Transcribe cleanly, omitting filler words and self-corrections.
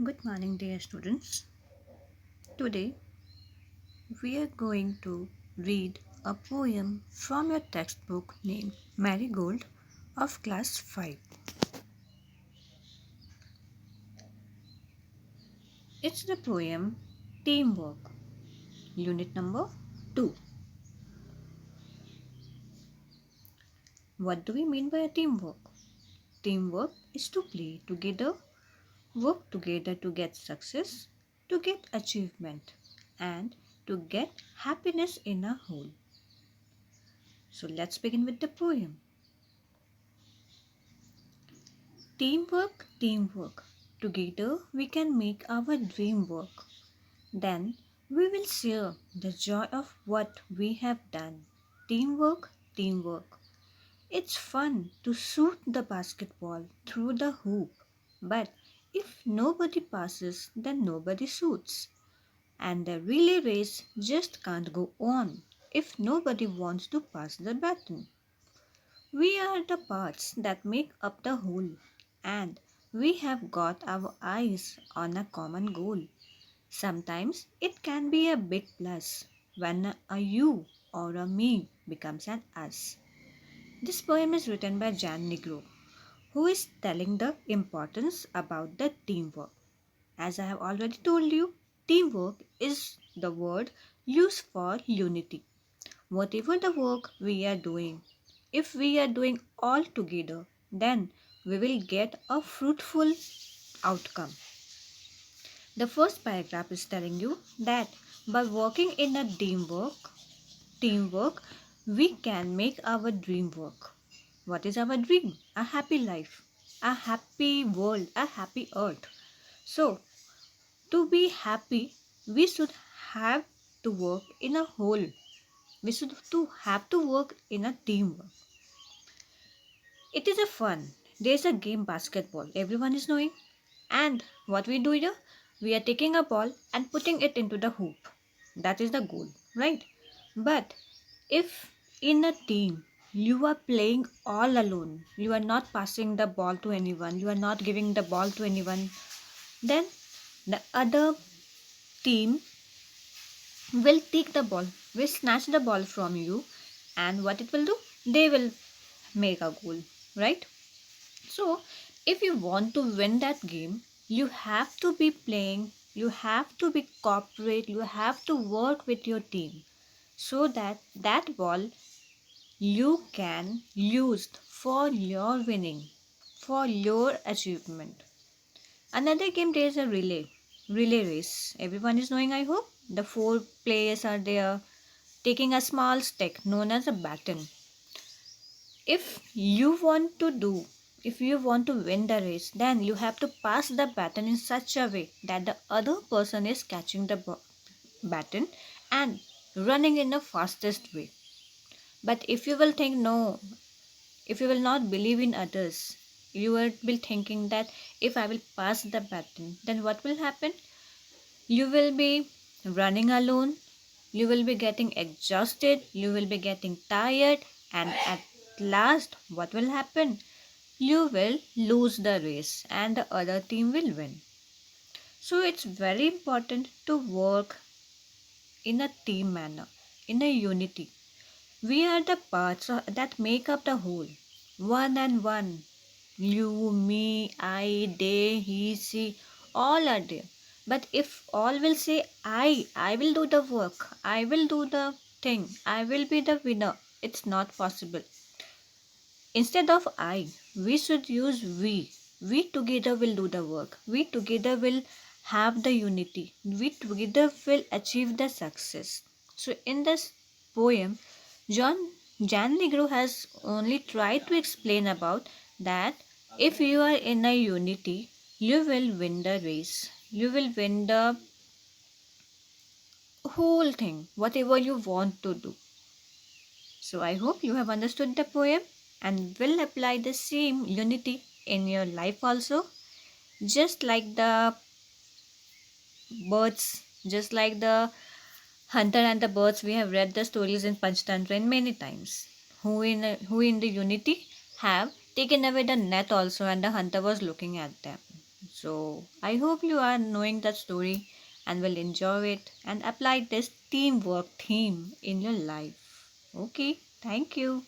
Good morning, dear students. Today we are going to read a poem from your textbook named Marigold of class 5. It's the poem Teamwork, unit number 2. What do we mean by a teamwork? Teamwork is to play together, work together to get success, to get achievement, and to get happiness in a whole. So let's begin with the poem. Teamwork, teamwork. Together we can make our dream work. Then we will share the joy of what we have done. Teamwork, teamwork. It's fun to shoot the basketball through the hoop. But if nobody passes, then nobody shoots. And the relay race just can't go on if nobody wants to pass the baton. We are the parts that make up the whole, and we have got our eyes on a common goal. Sometimes it can be a big plus when a you or a me becomes an us. This poem is written by Jan Negro, who is telling the importance about the teamwork. As I have already told you, teamwork is the word used for unity. Whatever the work we are doing, if we are doing all together, then we will get a fruitful outcome. The first paragraph is telling you that by working in a teamwork, we can make our dream work. What is our dream? A happy life, a happy world, a happy earth. So, to be happy, we should have to work in a whole. We should to have to work in a teamwork. It is a fun. There's a game basketball. Everyone is knowing. And what we do here? We are taking a ball and putting it into the hoop. That is the goal, right? But if in a team you are playing all alone, you are not passing the ball to anyone, you are not giving the ball to anyone, then the other team will take the ball, will snatch the ball from you, and what it will do? They will make a goal, right? So, if you want to win that game, you have to be playing, you have to be cooperate, you have to work with your team so that that ball you can use for your winning, for your achievement. Another game there is a relay race. Everyone is knowing, I hope. The four players are there taking a small stick known as a baton. If you want to do, if you want to win the race, then you have to pass the baton in such a way that the other person is catching the baton and running in the fastest way. But if you will think no, if you will not believe in others, you will be thinking that if I will pass the baton, then what will happen? You will be running alone, you will be getting exhausted, you will be getting tired, and at last, what will happen? You will lose the race and the other team will win. So it's very important to work in a team manner, in a unity. We are the parts that make up the whole. One and one. You, me, I, they, he, she, all are there. But if all will say I will do the work, I will do the thing, I will be the winner, it's not possible. Instead of I, we should use we. We together will do the work. We together will have the unity. We together will achieve the success. So in this poem, Jan Negro has only tried to explain about that if you are in a unity, you will win the race. You will win the whole thing, whatever you want to do. So I hope you have understood the poem and will apply the same unity in your life also. Just like the birds, just like the hunter and the birds, we have read the stories in Panchtantra in many times. Who in the unity have taken away the net also, and the hunter was looking at them. So I hope you are knowing that story and will enjoy it and apply this teamwork theme in your life. Okay, thank you.